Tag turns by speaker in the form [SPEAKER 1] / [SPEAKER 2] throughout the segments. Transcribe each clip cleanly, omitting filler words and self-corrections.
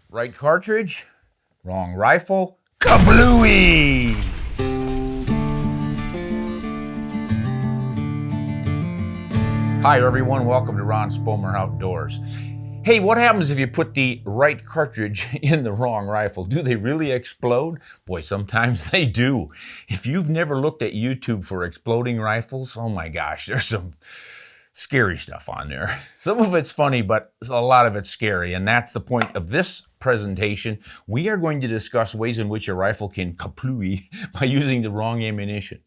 [SPEAKER 1] Right cartridge, wrong rifle, kablooey! Hi everyone, welcome to Ron Spomer Outdoors. Hey, what happens if you put the right cartridge in the wrong rifle? Do they really explode? Boy, sometimes they do. If you've never looked at YouTube for exploding rifles, oh my gosh, there's some scary stuff on there. Some of it's funny, but a lot of it's scary, and that's the point of this presentation. We are going to discuss ways in which a rifle can kaplooey by using the wrong ammunition.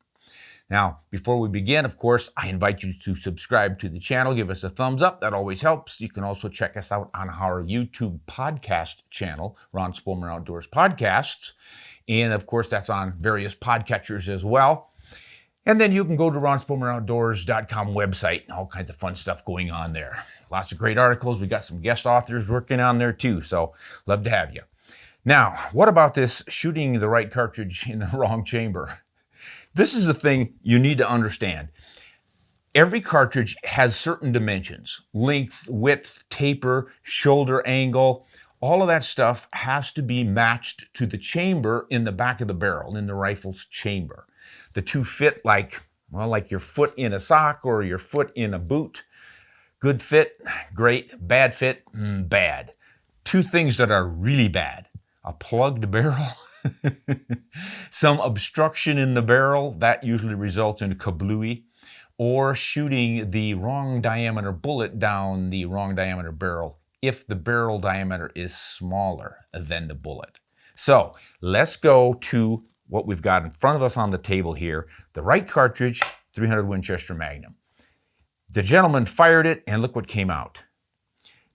[SPEAKER 1] Now, before we begin, of course, I invite you to subscribe to the channel. Give us a thumbs up. That always helps. You can also check us out on our YouTube podcast channel, Ron Spomer Outdoors Podcasts. And of course, that's on various podcatchers as well. And then you can go to ronspomeroutdoors.com website. All kinds of fun stuff going on there. Lots of great articles. We got some guest authors working on there too, so love to have you. Now, what about this shooting the right cartridge in the wrong chamber? This is a thing you need to understand. Every cartridge has certain dimensions: length, width, taper, shoulder angle. All of that stuff has to be matched to the chamber in the back of the barrel, in the rifle's chamber. The two fit like your foot in a sock or your foot in a boot. Good fit, great. Bad fit, bad. Two things that are really bad: a plugged barrel, some obstruction in the barrel, that usually results in a kablooey, or shooting the wrong diameter bullet down the wrong diameter barrel if the barrel diameter is smaller than the bullet. So let's go to what we've got in front of us on the table here, the right cartridge, 300 Winchester Magnum. The gentleman fired it, and look what came out.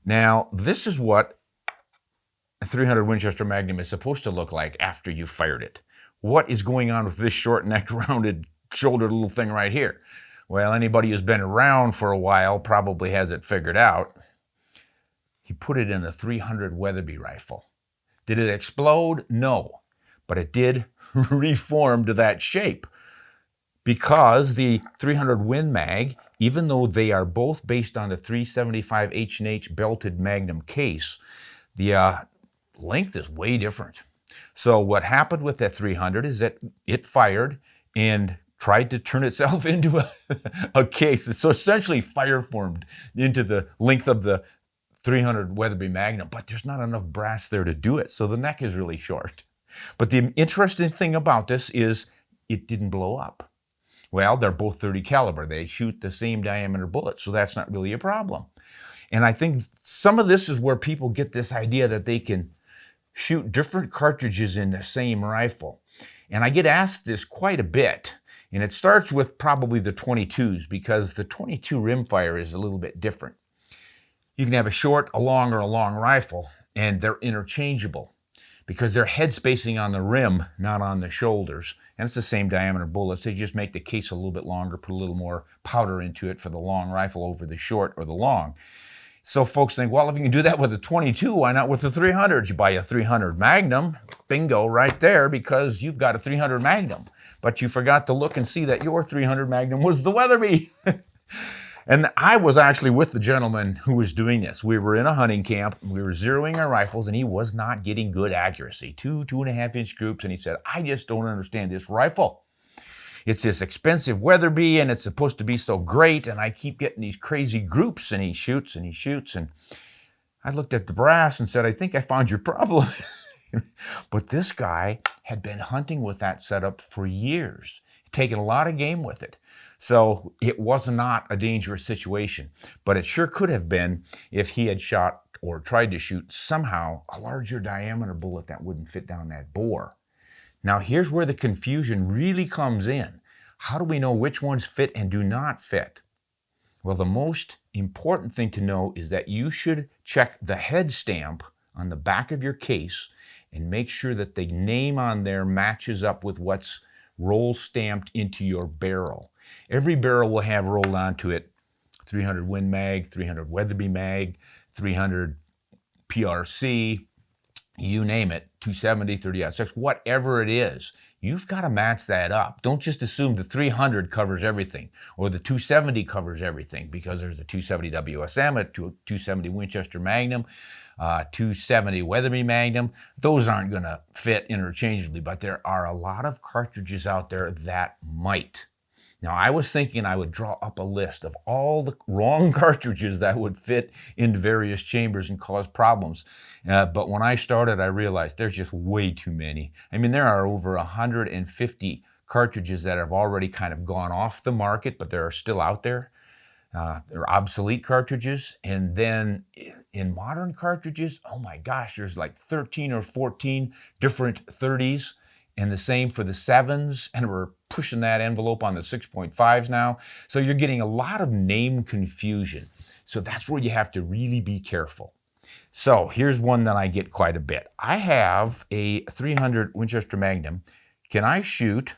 [SPEAKER 1] Now, this is what a 300 Winchester Magnum is supposed to look like after you fired it. What is going on with this short-necked, rounded, shouldered little thing right here? Well, anybody who's been around for a while probably has it figured out. He put it in a 300 Weatherby rifle. Did it explode? No, but it did reform to that shape, because the 300 Win Mag, even though they are both based on the 375 H&H belted Magnum case, the length is way different. So what happened with that 300 is that it fired and tried to turn itself into a case. So essentially fire formed into the length of the 300 Weatherby Magnum, but there's not enough brass there to do it, so the neck is really short. But the interesting thing about this is it didn't blow up. Well, they're both 30 caliber. They shoot the same diameter bullets, so that's not really a problem. And I think some of this is where people get this idea that they can shoot different cartridges in the same rifle. And I get asked this quite a bit. And it starts with probably the 22s, because the 22 rimfire is a little bit different. You can have a short, a long, or a long rifle, and they're interchangeable because they're head spacing on the rim, not on the shoulders. And it's the same diameter bullets. They just make the case a little bit longer, put a little more powder into it for the long rifle over the short or the long. So folks think, well, if you can do that with a 22, why not with the 300? You buy a 300 Magnum, bingo, right there, because you've got a 300 Magnum. But you forgot to look and see that your 300 Magnum was the Weatherby. And I was actually with the gentleman who was doing this. We were in a hunting camp. We were zeroing our rifles, and he was not getting good accuracy. 2.5-inch groups, and he said, I just don't understand this rifle. It's this expensive Weatherby, and it's supposed to be so great, and I keep getting these crazy groups, and he shoots, and he shoots. And I looked at the brass and said, I think I found your problem. But this guy had been hunting with that setup for years, taking a lot of game with it. So it was not a dangerous situation, but it sure could have been if he had shot or tried to shoot somehow a larger diameter bullet that wouldn't fit down that bore. Now here's where the confusion really comes in. How do we know which ones fit and do not fit? Well, the most important thing to know is that you should check the head stamp on the back of your case and make sure that the name on there matches up with what's roll stamped into your barrel. Every barrel will have rolled onto it 300 Win Mag, 300 Weatherby Mag, 300 PRC, you name it, 270, 30-06, whatever it is. you've got to match that up. Don't just assume the 300 covers everything or the 270 covers everything, because there's a 270 WSM, a 270 Winchester Magnum, 270 Weatherby Magnum. Those aren't going to fit interchangeably, but there are a lot of cartridges out there that might. Now, I was thinking I would draw up a list of all the wrong cartridges that would fit into various chambers and cause problems. But when I started, I realized there's just way too many. I mean, there are over 150 cartridges that have already kind of gone off the market, but they're still out there. They're obsolete cartridges. And then in modern cartridges, oh my gosh, there's like 13 or 14 different 30s. And the same for the 7s, and we're pushing that envelope on the 6.5s now. So you're getting a lot of name confusion. So that's where you have to really be careful. So here's one that I get quite a bit. I have a 300 Winchester Magnum. Can I shoot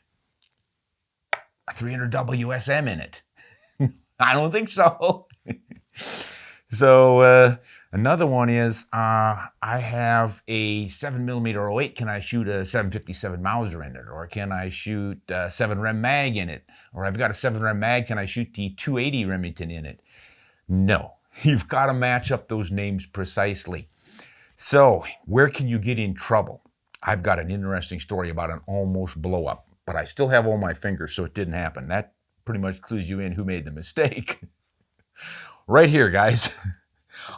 [SPEAKER 1] a 300 WSM in it? I don't think so. So another one is I have a 7mm 08. Can I shoot a 757 Mauser in it? Or can I shoot a 7 Rem mag in it? Or I've got a 7 Rem mag. Can I shoot the 280 Remington in it? No, you've got to match up those names precisely. So where can you get in trouble? I've got an interesting story about an almost blow up, but I still have all my fingers, so it didn't happen. That pretty much clues you in who made the mistake. Right here, guys,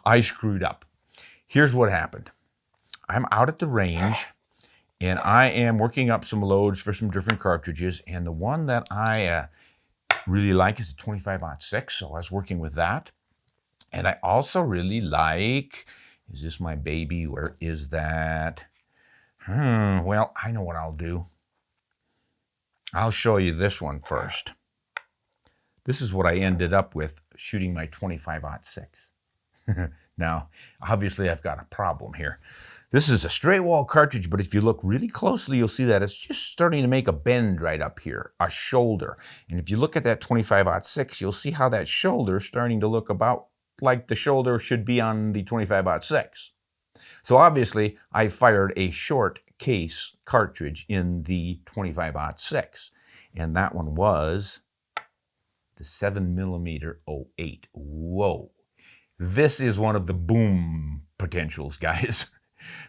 [SPEAKER 1] I screwed up. Here's what happened. I'm out at the range, and I am working up some loads for some different cartridges, and the one that I really like is the 25-06, so I was working with that. And I also really like, is this my baby? Where is that? Well, I know what I'll do. I'll show you this one first. This is what I ended up with shooting my 25-06. Now, obviously I've got a problem here. This is a straight wall cartridge, but if you look really closely, you'll see that it's just starting to make a bend right up here, a shoulder. And if you look at that 25-06, you'll see how that shoulder is starting to look about like the shoulder should be on the 25-06. So obviously I fired a short case cartridge in the 25-06, and that one was the 7mm 08. Whoa. This is one of the boom potentials, guys.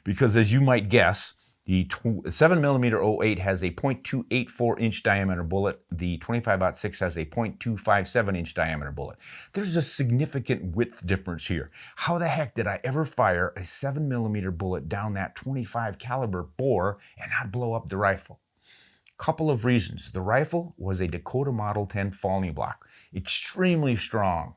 [SPEAKER 1] Because as you might guess, the 7mm 08 has a 0.284 inch diameter bullet. The 25-06 has a 0.257 inch diameter bullet. There's a significant width difference here. How the heck did I ever fire a 7mm bullet down that 25 caliber bore and not blow up the rifle? Couple of reasons. The rifle was a Dakota Model 10 Falney block, extremely strong.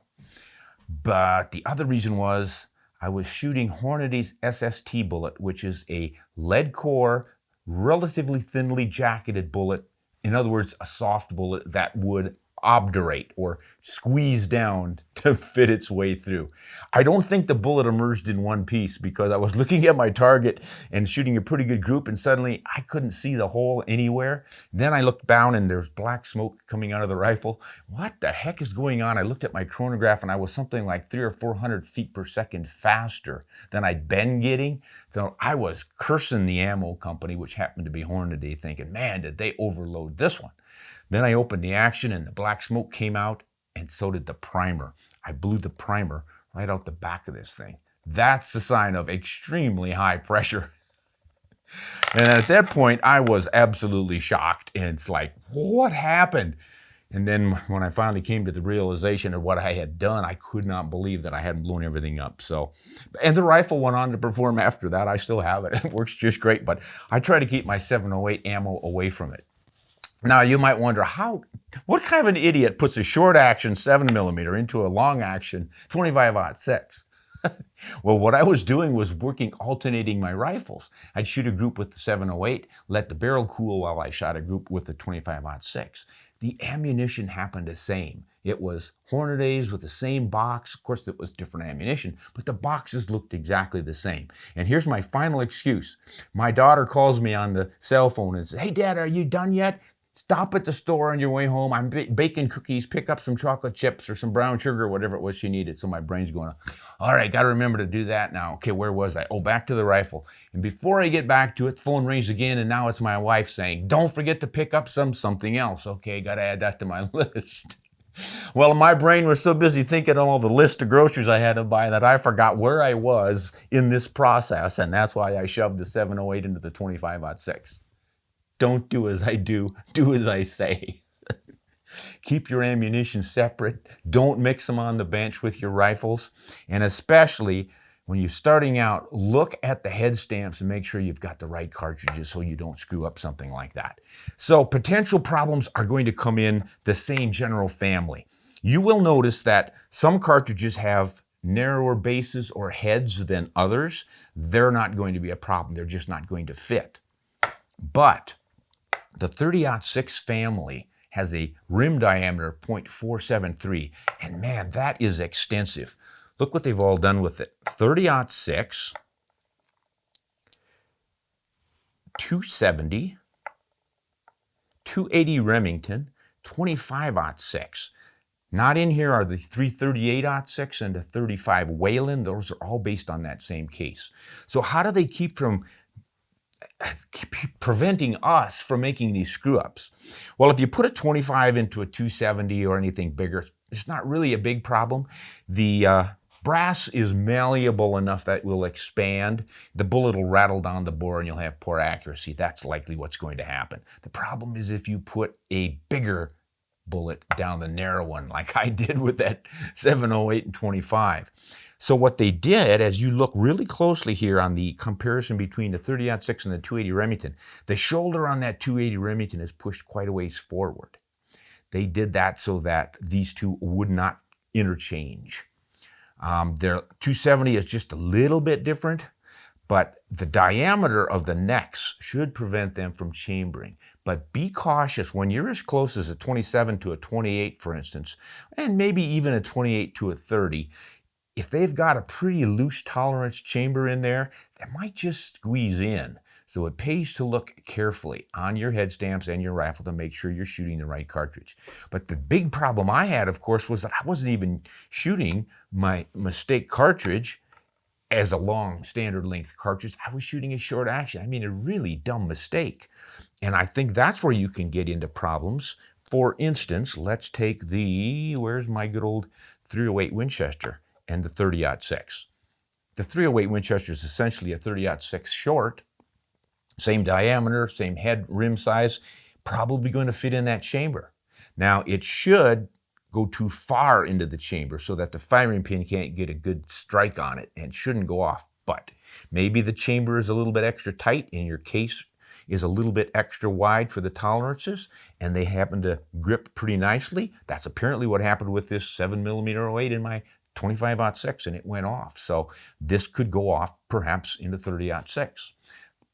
[SPEAKER 1] But the other reason was I was shooting Hornady's SST bullet, which is a lead core, relatively thinly jacketed bullet. In other words, a soft bullet that would obdurate or squeeze down to fit its way through. I don't think the bullet emerged in one piece, because I was looking at my target and shooting a pretty good group, and suddenly I couldn't see the hole anywhere. Then I looked down and there's black smoke coming out of the rifle. What the heck is going on? I looked at my chronograph and I was something like 300 or 400 feet per second faster than I'd been getting. So I was cursing the ammo company, which happened to be Hornady, thinking, man, did they overload this one? Then I opened the action and the black smoke came out, and so did the primer. I blew the primer right out the back of this thing. That's the sign of extremely high pressure. And at that point, I was absolutely shocked. And it's like, what happened? And then when I finally came to the realization of what I had done, I could not believe that I hadn't blown everything up. So, and the rifle went on to perform after that. I still have it. It works just great, but I try to keep my 708 ammo away from it. Now, you might wonder, what kind of an idiot puts a short action 7mm into a long action 25-06? Well, what I was doing was alternating my rifles. I'd shoot a group with the 708, let the barrel cool while I shot a group with the 25-06. The ammunition happened the same. It was Hornady's with the same box. Of course, it was different ammunition, but the boxes looked exactly the same. And here's my final excuse. My daughter calls me on the cell phone and says, "Hey, Dad, are you done yet? Stop at the store on your way home. I'm baking cookies, pick up some chocolate chips or some brown sugar, whatever it was she needed. So my brain's going, all right, got to remember to do that now. Okay, where was I? Oh, back to the rifle. And before I get back to it, the phone rings again, and now it's my wife saying, don't forget to pick up something else. Okay, got to add that to my list. Well, my brain was so busy thinking of all the list of groceries I had to buy that I forgot where I was in this process, and that's why I shoved the 708 into the 25-06. Don't do as I do as I say. Keep your ammunition separate. Don't mix them on the bench with your rifles. And especially when you're starting out, look at the head stamps and make sure you've got the right cartridges so you don't screw up something like that. So potential problems are going to come in the same general family. You will notice that some cartridges have narrower bases or heads than others. They're not going to be a problem. They're just not going to fit. But the 30-06 family has a rim diameter of 0.473, and man, that is extensive. Look what they've all done with it. 30-06, 270, 280 Remington, 25-06. Not in here are the 338-06 and the 35 Wayland. Those are all based on that same case. So how do they keep preventing us from making these screw-ups? Well, if you put a 25 into a 270 or anything bigger, it's not really a big problem. The brass is malleable enough that it will expand. The bullet will rattle down the bore and you'll have poor accuracy. That's likely what's going to happen. The problem is if you put a bigger bullet down the narrow one, like I did with that 708 and 25. So what they did, as you look really closely here on the comparison between the 30-06 and the 280 Remington, the shoulder on that 280 Remington is pushed quite a ways forward. They did that so that these two would not interchange. Their 270 is just a little bit different, but the diameter of the necks should prevent them from chambering. But be cautious when you're as close as a 27 to a 28, for instance, and maybe even a 28 to a 30. If they've got a pretty loose tolerance chamber in there, that might just squeeze in. So it pays to look carefully on your head stamps and your rifle to make sure you're shooting the right cartridge. But the big problem I had, of course, was that I wasn't even shooting my mistake cartridge as a long standard length cartridge. I was shooting a short action. I mean, a really dumb mistake. And I think that's where you can get into problems. For instance, let's take where's my good old 308 Winchester and the 30-06. The 308 Winchester is essentially a 30-06 short, same diameter, same head rim size, probably going to fit in that chamber. Now, it should go too far into the chamber so that the firing pin can't get a good strike on it and shouldn't go off. But maybe the chamber is a little bit extra tight and your case is a little bit extra wide for the tolerances, and they happen to grip pretty nicely. That's apparently what happened with this 7mm 08 in my 25-06, and it went off. So this could go off perhaps into 30-06.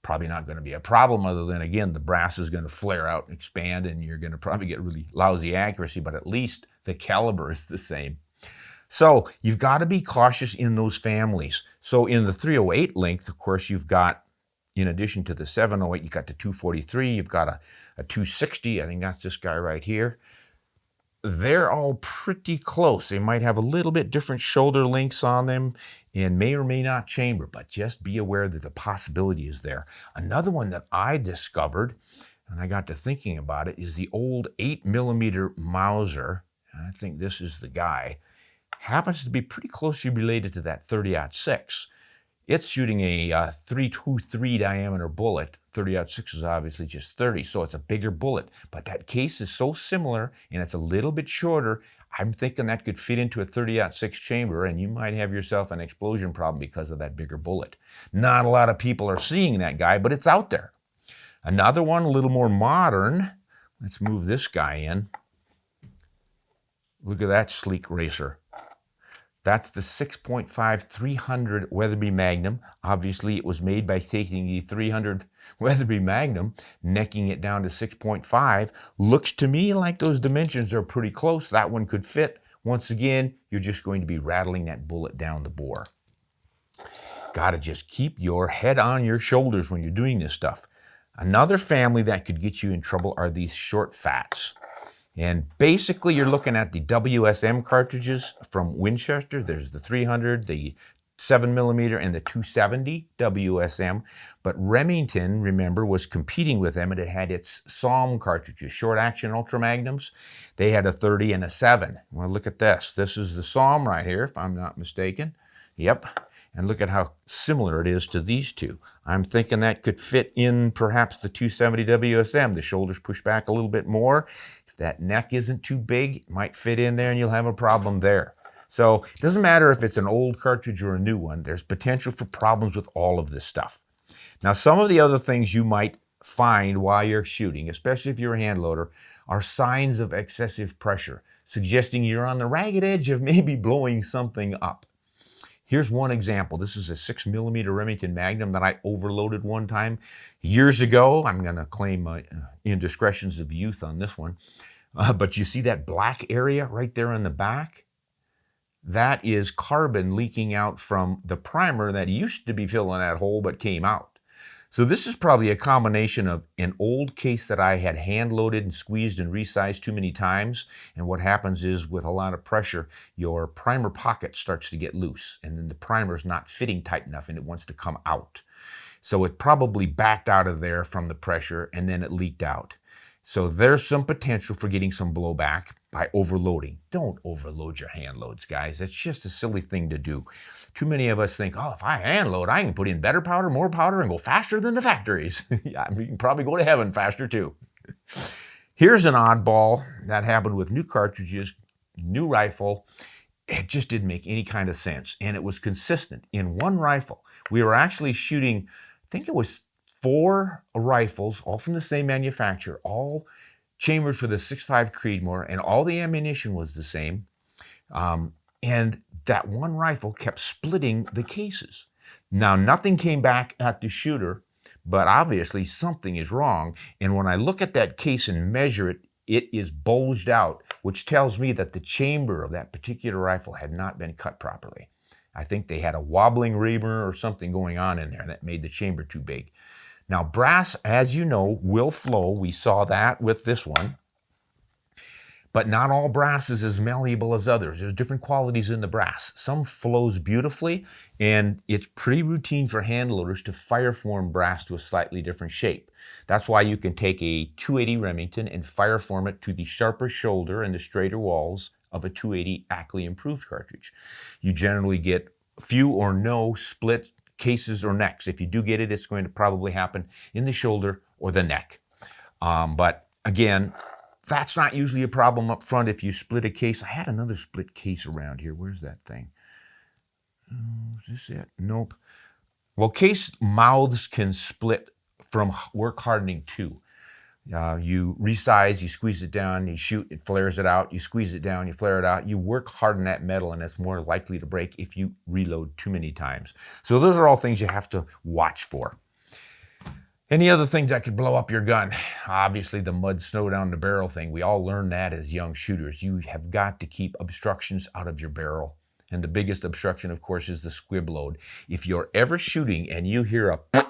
[SPEAKER 1] Probably not going to be a problem other than, again, the brass is going to flare out and expand, and you're going to probably get really lousy accuracy, but at least the caliber is the same. So you've got to be cautious in those families. So in the 308 length, of course, you've got, in addition to the 708, you've got the 243, you've got a 260, I think that's this guy right here. They're all pretty close. They might have a little bit different shoulder lengths on them and may or may not chamber, but just be aware that the possibility is there. Another one that I discovered, and I got to thinking about it, is the old 8mm Mauser. I think this is the guy. Happens to be pretty closely related to that 30-06. It's shooting a 323 diameter bullet. 30-06 is obviously just 30, so it's a bigger bullet. But that case is so similar, and it's a little bit shorter. I'm thinking that could fit into a 30-06 chamber, and you might have yourself an explosion problem because of that bigger bullet. Not a lot of people are seeing that guy, but it's out there. Another one, a little more modern. Let's move this guy in. Look at that sleek racer. That's the 6.5 300 Weatherby Magnum. Obviously, it was made by taking the 300 Weatherby Magnum, necking it down to 6.5. Looks to me like those dimensions are pretty close. That one could fit. Once again, you're just going to be rattling that bullet down the bore. Got to just keep your head on your shoulders when you're doing this stuff. Another family that could get you in trouble are these short fats. And basically you're looking at the WSM cartridges from Winchester. There's the 300, the 7mm, and the 270 WSM. But Remington, remember, was competing with them, and it had its SAUM cartridges, short action ultra magnums. They had a 30 and a 7. Well, look at this. This is the SAUM right here, if I'm not mistaken. Yep. And look at how similar it is to these two. I'm thinking that could fit in perhaps the 270 WSM. The shoulders push back a little bit more. If that neck isn't too big, it might fit in there and you'll have a problem there. So it doesn't matter if it's an old cartridge or a new one. There's potential for problems with all of this stuff. Now, some of the other things you might find while you're shooting, especially if you're a hand loader, are signs of excessive pressure, suggesting you're on the ragged edge of maybe blowing something up. Here's one example. This is a 6mm Remington Magnum that I overloaded one time years ago. I'm going to claim indiscretions of youth on this one. But you see that black area right there in the back? That is carbon leaking out from the primer that used to be filling that hole but came out. So this is probably a combination of an old case that I had hand loaded and squeezed and resized too many times. And what happens is with a lot of pressure, your primer pocket starts to get loose and then the primer is not fitting tight enough and it wants to come out. So it probably backed out of there from the pressure and then it leaked out. So there's some potential for getting some blowback by overloading. Don't overload your hand loads, guys. It's just a silly thing to do. Too many of us think, oh, if I hand load, I can put in better powder, more powder, and go faster than the factories. Yeah, you can probably go to heaven faster too. Here's an oddball that happened with new cartridges, new rifle. It just didn't make any kind of sense. And it was consistent. In one rifle, we were actually shooting, I think it was 4 rifles, all from the same manufacturer, all chambered for the 6.5 Creedmoor, and all the ammunition was the same. And that one rifle kept splitting the cases. Now, nothing came back at the shooter, but obviously something is wrong. And when I look at that case and measure it, it is bulged out, which tells me that the chamber of that particular rifle had not been cut properly. I think they had a wobbling reamer or something going on in there that made the chamber too big. Now, brass, as you know, will flow. We saw that with this one. But not all brass is as malleable as others. There's different qualities in the brass. Some flows beautifully, and it's pretty routine for hand loaders to fire form brass to a slightly different shape. That's why you can take a 280 Remington and fire form it to the sharper shoulder and the straighter walls of a 280 Ackley improved cartridge. You generally get few or no split cases or necks. If you do get it, it's going to probably happen in the shoulder or the neck. But again, that's not usually a problem up front if you split a case. I had another split case around here. Where's that thing? Is this it? Nope. Well, case mouths can split from work hardening too. You resize, you squeeze it down, you shoot, it flares it out, you squeeze it down, you flare it out, you work harden that metal and it's more likely to break if you reload too many times. So those are all things you have to watch for. Any other things that could blow up your gun? Obviously the mud, snow down the barrel thing. We all learned that as young shooters. You have got to keep obstructions out of your barrel. And the biggest obstruction, of course, is the squib load. If you're ever shooting and you hear a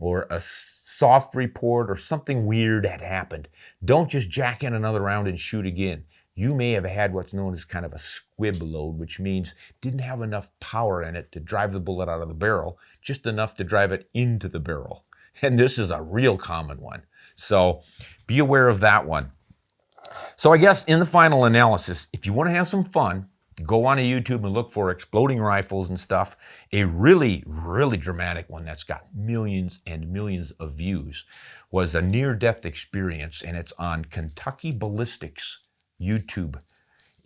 [SPEAKER 1] or a soft report or something weird had happened, don't just jack in another round and shoot again. You may have had what's known as kind of a squib load, which means didn't have enough power in it to drive the bullet out of the barrel, just enough to drive it into the barrel. And this is a real common one. So be aware of that one. So I guess in the final analysis, if you want to have some fun, go on to YouTube and look for exploding rifles and stuff. A really, really dramatic one that's got millions and millions of views was a near-death experience, and it's on Kentucky Ballistics YouTube.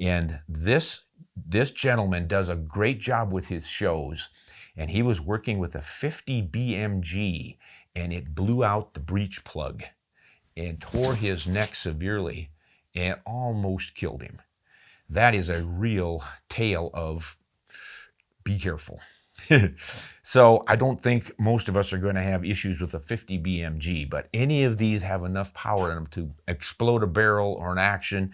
[SPEAKER 1] And this gentleman does a great job with his shows, and he was working with a 50 BMG, and it blew out the breech plug and tore his neck severely and almost killed him. That is a real tale of be careful. So I don't think most of us are going to have issues with a 50 BMG, but any of these have enough power in them to explode a barrel or an action,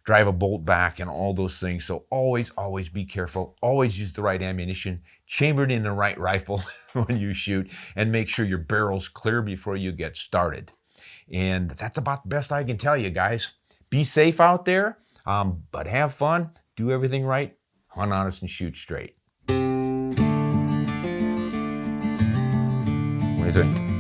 [SPEAKER 1] drive a bolt back, and all those things. So always, always be careful. Always use the right ammunition. chambered in the right rifle when you shoot, and make sure your barrel's clear before you get started. And that's about the best I can tell you, guys. Be safe out there, but have fun, do everything right, hunt honest, and shoot straight. What do you think?